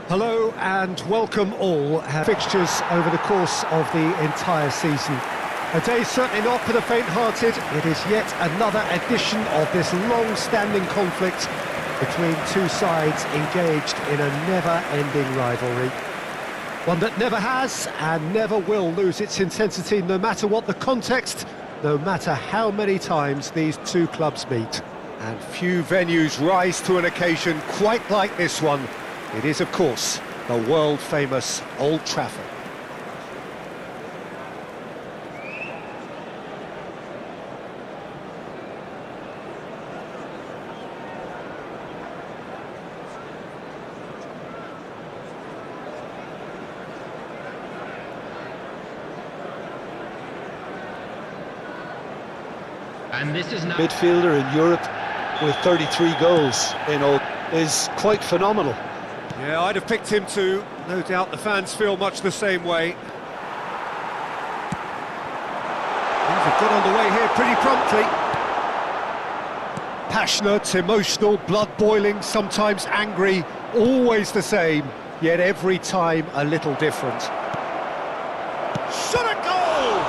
Hello and welcome all. Fixtures over the course of the entire season. A day certainly not for the faint-hearted. It is yet another edition of this long-standing conflict between two sides engaged in a never-ending rivalry. One that never has and never will lose its intensity, no matter what the context, no matter how many times these two clubs meet. And few venues rise to an occasion quite like this one. It is, of course, the world-famous Old Trafford. And this is now midfielder in Europe with 33 goals in all is quite phenomenal. Yeah, I'd have picked him too. No doubt the fans feel much the same way. Things have got underway here pretty promptly. Passionate, emotional, blood-boiling, sometimes angry, always the same, yet every time a little different. Shot a goal!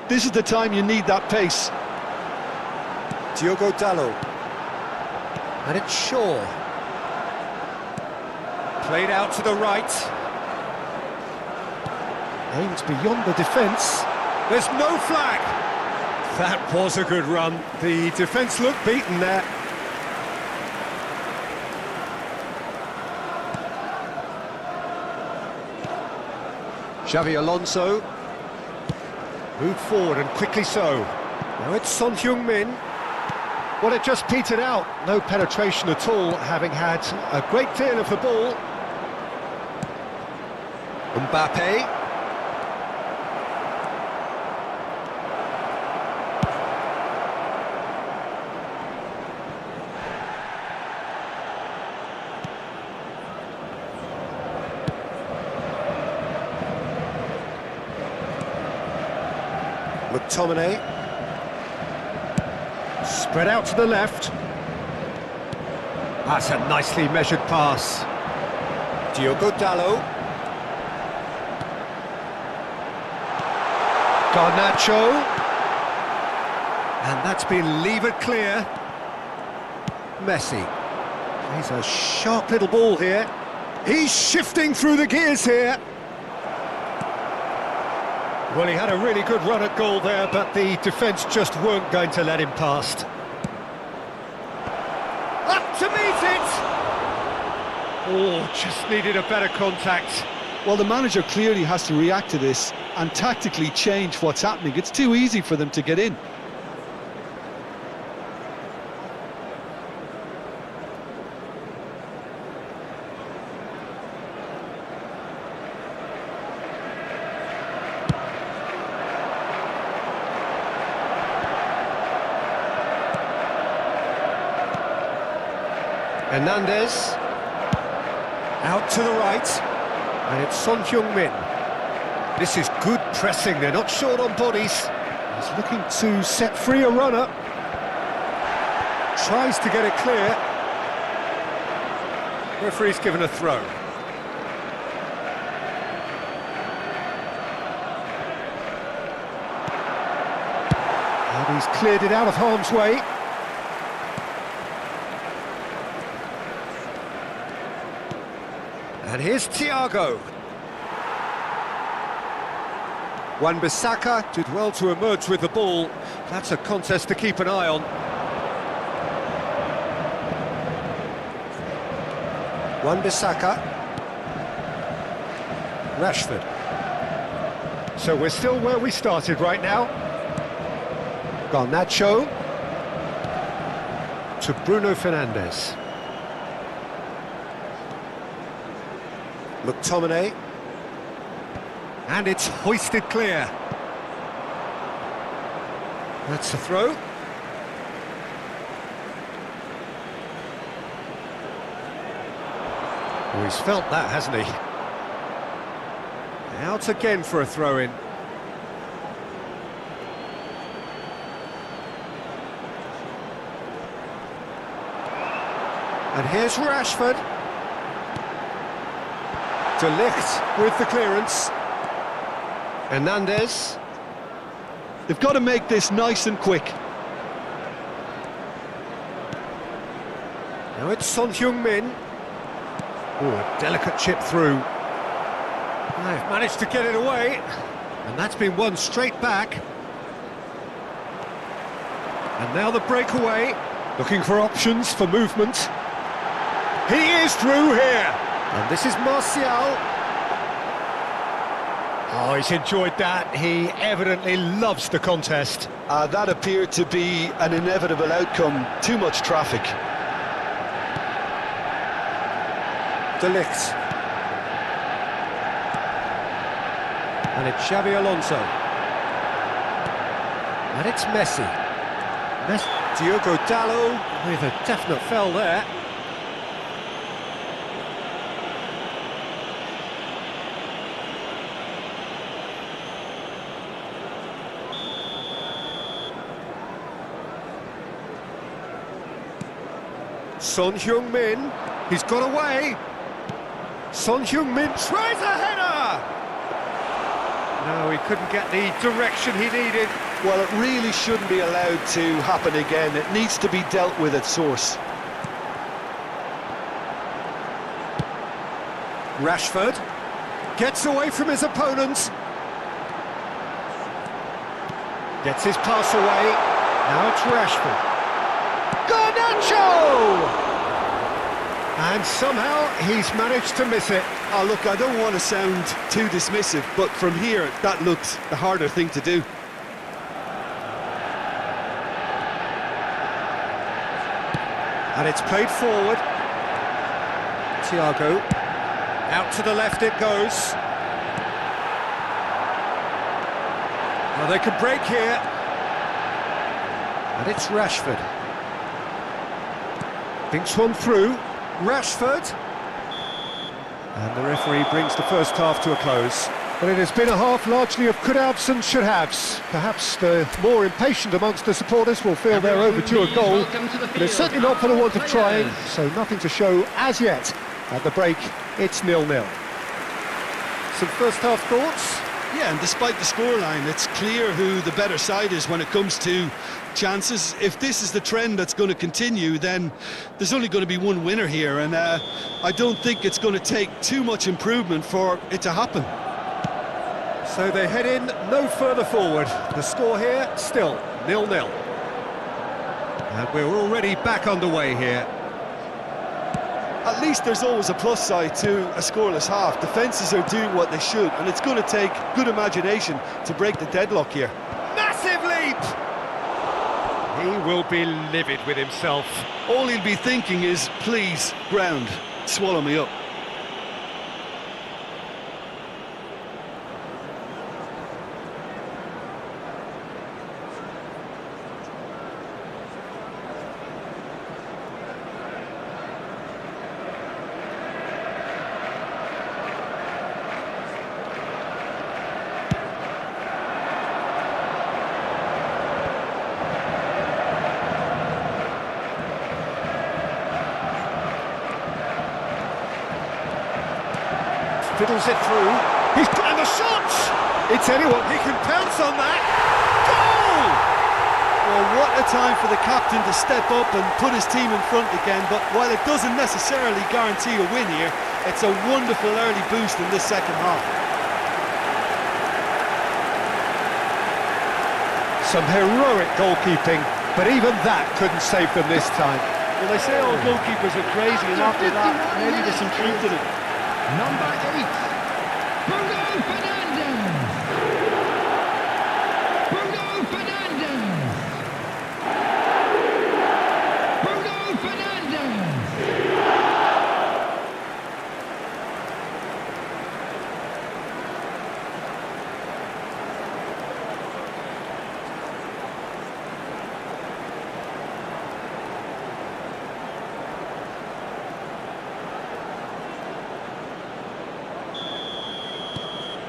This is the time you need that pace. Diogo Dalot. And it's Shaw. Played out to the right. Aims beyond the defence. There's no flag. That was a good run. The defence looked beaten there. Xavi Alonso. Moved forward and quickly so. Now it's Heung-min. Well, it just petered out. No penetration at all, having had a great deal of the ball. Mbappé. McTominay. Spread out to the left. That's a nicely measured pass. Diogo Dalot. Garnacho. And that's been levered clear. Messi. Plays a sharp little ball here. He's shifting through the gears here. Well, he had a really good run at goal there, but the defence just weren't going to let him past. Up to meet it! Oh, just needed a better contact. Well, the manager clearly has to react to this and tactically change what's happening. It's too easy for them to get in. Hernandez, out to the right, and it's Heung-min. This is good pressing, they're not short on bodies. He's looking to set free a runner. Tries to get it clear. Referee's given a throw. And he's cleared it out of harm's way. And here's Thiago. Wan-Bissaka did well to emerge with the ball. That's a contest to keep an eye on. Wan-Bissaka. Rashford. So we're still where we started right now. Garnacho. To Bruno Fernandes. McTominay. And it's hoisted clear. That's the throw. Oh, he's felt that, hasn't he? Out again for a throw-in. And here's Rashford. De Ligt with the clearance. Hernandez. They've got to make this nice and quick. Now it's Son Heung-min. Oh, a delicate chip through. They've managed to get it away. And that's been won straight back. And now the breakaway. Looking for options for movement. He is through here. And this is Martial. Oh, he's enjoyed that. He evidently loves the contest. That appeared to be an inevitable outcome. Too much traffic. De Ligt. And it's Xabi Alonso. And it's Messi. Diogo Dalot with a definite foul there. Son Heung-min, he's got away. Son Heung-min tries a header! No, he couldn't get the direction he needed. Well, it really shouldn't be allowed to happen again. It needs to be dealt with at source. Rashford gets away from his opponent. Gets his pass away. Now it's Rashford. Garnacho! And somehow he's managed to miss it. Oh, look, I don't want to sound too dismissive, but from here, that looked the harder thing to do. And it's played forward. Thiago. Out to the left it goes. Well, they can break here. And it's Rashford. Thinks one through. Rashford. And the referee brings the first half to a close. But it has been a half largely of could-haves and should-haves. Perhaps the more impatient amongst the supporters will feel they're overdue a goal. But it's certainly not for the want of trying, so nothing to show as yet. At the break, it's 0-0. Some first-half thoughts? Yeah, and despite the scoreline, it's clear who the better side is when it comes to chances. If this is the trend that's going to continue, then there's only going to be one winner here, and I don't think it's going to take too much improvement for it to happen. So they head in no further forward. The score here, still 0-0. And we're already back underway here. At least there's always a plus side to a scoreless half. Defences are doing what they should, and it's going to take good imagination to break the deadlock here. Massive leap! He will be livid with himself. All he'll be thinking is, please, ground, swallow me up. Fiddles it through. He's got the shot! It's anyone. He can pounce on that. Goal! Well, what a time for the captain to step up and put his team in front again. But while it doesn't necessarily guarantee a win here, it's a wonderful early boost in this second half. Some heroic goalkeeping, but even that couldn't save them this time. Well, they say all goalkeepers are crazy, and after that, maybe there's some truth in it. Number 8, Bruno Fernandes. Bruno Fernandes. Bruno Fernandes.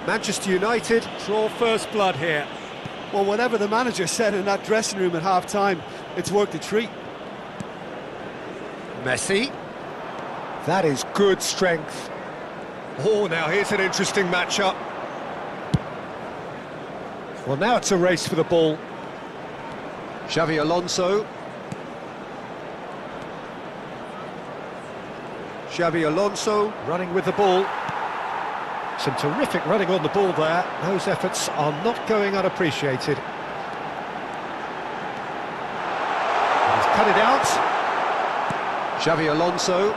Manchester United draw first blood here. Well, whatever the manager said in that dressing room at half-time, it's worked a treat. Messi. That is good strength. Oh, now here's an interesting matchup. Well, now it's a race for the ball. Xavi Alonso. Xavi Alonso running with the ball. Some terrific running on the ball there. Those efforts are not going unappreciated. He's cut it out. Xavi Alonso.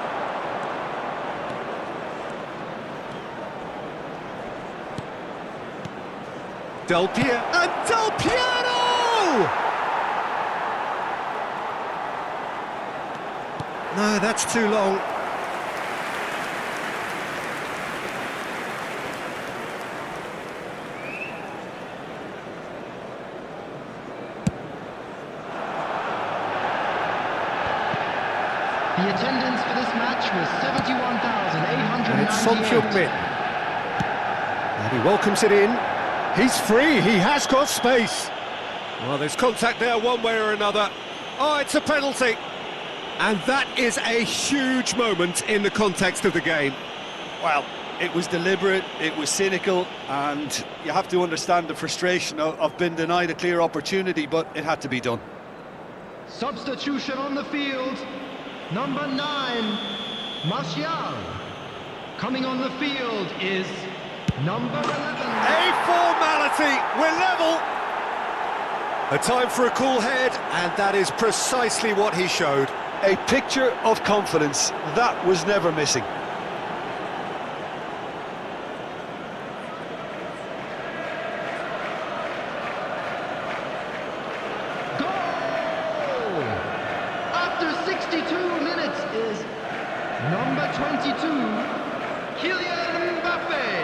Del Piero. And Del Piero! No, that's too long. The attendance for this match was 71,898. And it's Son Heung-min. And he welcomes it in. He's free, he has got space. Well, there's contact there one way or another. Oh, it's a penalty. And that is a huge moment in the context of the game. Well, it was deliberate, it was cynical, and you have to understand the frustration of being denied a clear opportunity, but it had to be done. Substitution on the field. Number 9, Martial. Coming on the field is number 11. A formality, we're level. A time for a cool head, and that is precisely what he showed. A picture of confidence, that was never missing. Goal! After 62 minutes is number 22, Kylian Mbappé.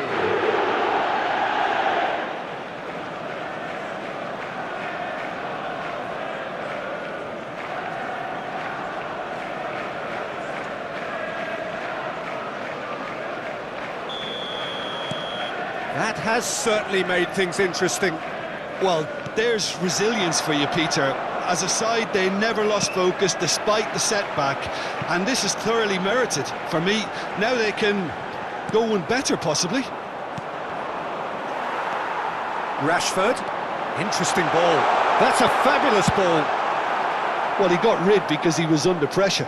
That has certainly made things interesting. Well, there's resilience for you, Peter. As a side, they never lost focus despite the setback, and this is thoroughly merited. For me, now they can go one better, possibly. Rashford, interesting ball. That's a fabulous ball. Well, he got rid because he was under pressure.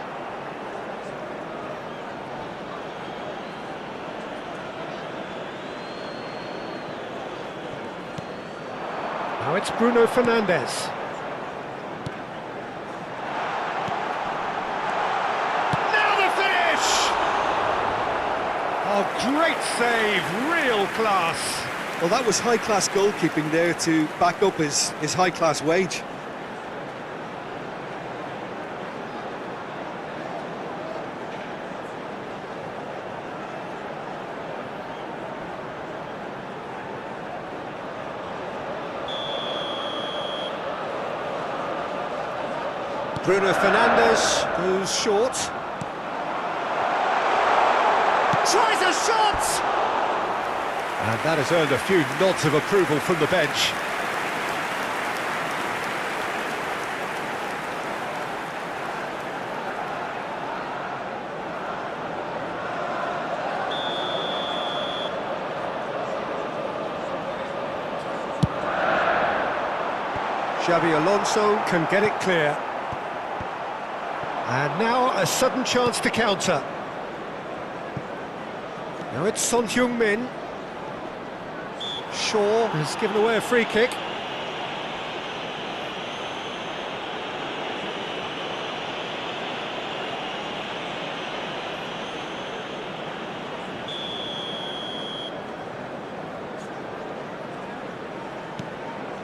Now it's Bruno Fernandes. Now the finish! Oh, great save, real class. Well, that was high-class goalkeeping there to back up his high-class wage. Bruno Fernandes goes short. Tries a shot! And that has earned a few nods of approval from the bench. Xavi Alonso can get it clear. And now a sudden chance to counter. Now it's Son Heung-min. Shaw has given away a free kick.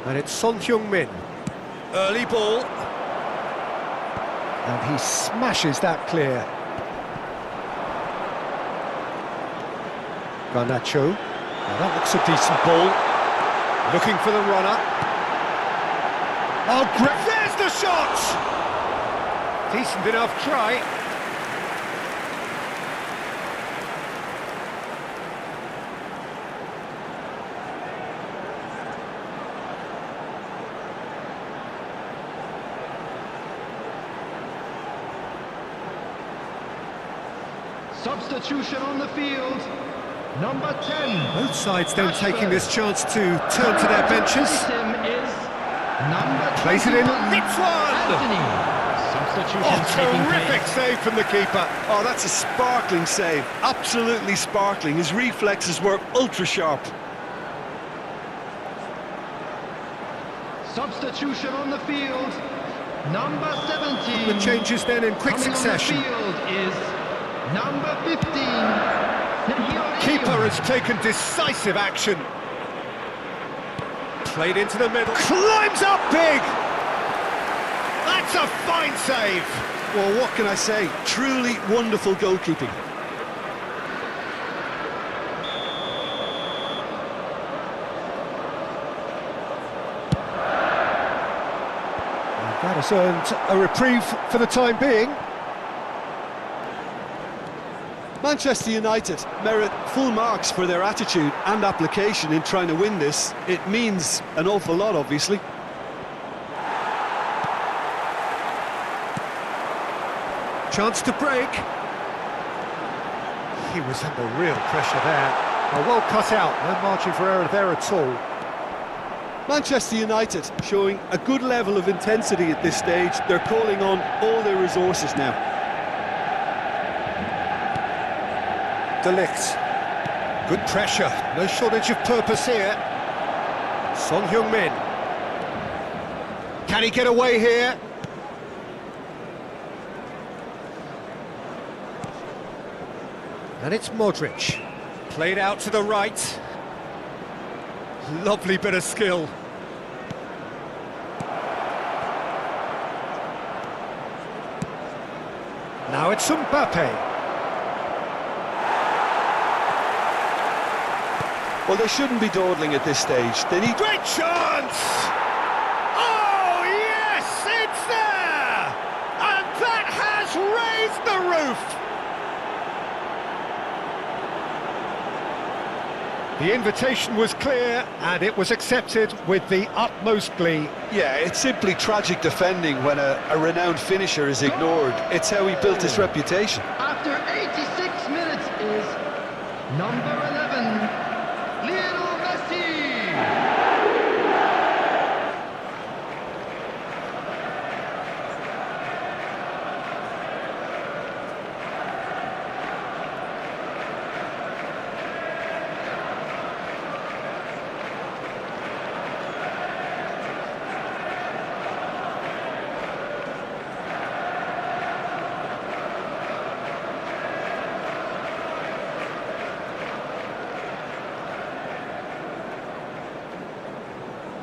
And it's Son Heung-min. Early ball. And he smashes that clear. Garnacho. Now that looks a decent ball. Looking for the runner. Oh, great! There's the shot! Decent enough try. Substitution on the field. Number 10. Both sides then taking this chance to turn to their benches. Him is number Plays it in, 21, hits one! Anthony. Substitution Oh, taking terrific place. save from the keeper. Oh, that's a sparkling save. Absolutely sparkling. His reflexes were ultra sharp. Substitution on the field. Number 17. The changes then in quick Coming succession. on the field is number 15. Keeper has taken decisive action. Played into the middle. Climbs up big! That's a fine save! Well, what can I say? Truly wonderful goalkeeping. That has earned a reprieve for the time being. Manchester United merit full marks for their attitude and application in trying to win this. It means an awful lot, obviously. Chance to break. He was under real pressure there. Well cut out, no margin for error there at all. Manchester United showing a good level of intensity at this stage. They're calling on all their resources now. De Ligt. Good pressure, no shortage of purpose here. Son Heung-min. Can he get away here? And it's Modric. Played out to the right. Lovely bit of skill. Now it's Mbappé. Well, they shouldn't be dawdling at this stage. They need... Great chance! Oh, yes, it's there! And that has raised the roof! The invitation was clear, and it was accepted with the utmost glee. Yeah, it's simply tragic defending when a renowned finisher is ignored. It's how he built his reputation. After 86 minutes is number 11, Lionel Messi.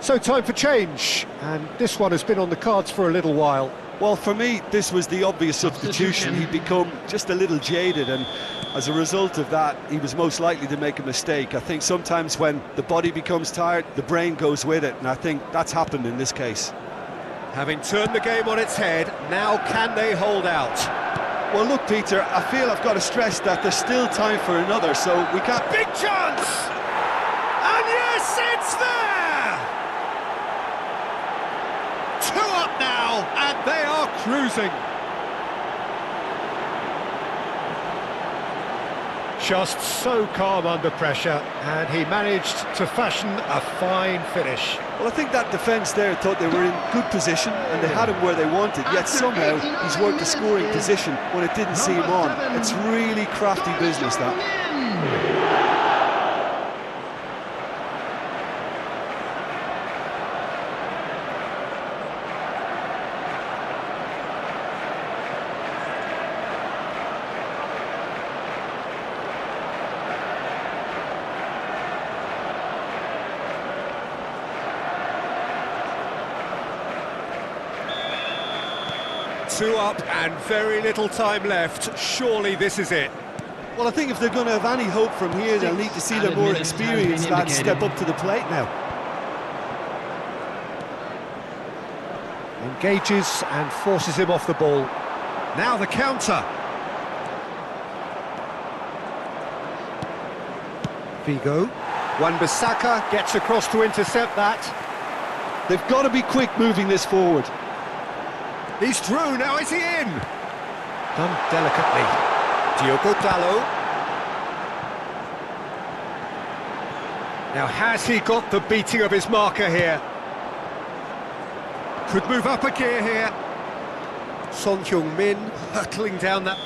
So time for change, and this one has been on the cards for a little while. Well, for me, this was the obvious substitution. He'd become just a little jaded, and as a result of that, he was most likely to make a mistake. I think sometimes when the body becomes tired, the brain goes with it, and I think that's happened in this case. Having turned the game on its head, now can they hold out? Well, look, Peter, I feel I've got to stress that there's still time for another, so we can't... Big chance! And yes, it's there! 2 up now, and they are cruising. Just so calm under pressure, and he managed to fashion a fine finish. Well, I think that defence there thought they were in good position and they had him where they wanted, yet somehow he's worked a scoring position when it didn't see him on. It's really crafty business, that. 2 up and very little time left. Surely this is it. Well, I think if they're going to have any hope from here, they'll need to see their more experienced lads step up to the plate now. Engages and forces him off the ball. Now the counter. Figo. Wan-Bissaka gets across to intercept that. They've got to be quick moving this forward. He's through, now is he in? Done delicately. Diogo Dalot. Now, has he got the beating of his marker here? Could move up a gear here. Son Heung-min hurtling down that.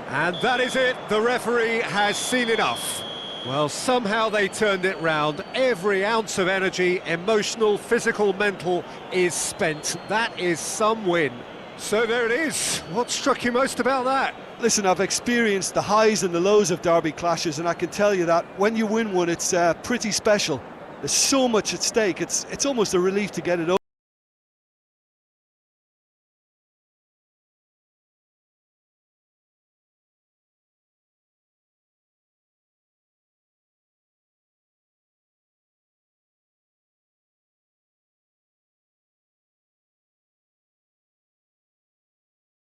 And that is it. The referee has seen enough. Well, somehow they turned it round. Every ounce of energy, emotional, physical, mental, is spent. That is some win. So there it is. What struck you most about that? Listen, I've experienced the highs and the lows of derby clashes, and I can tell you that when you win one, it's pretty special. There's so much at stake. It's almost a relief to get it over.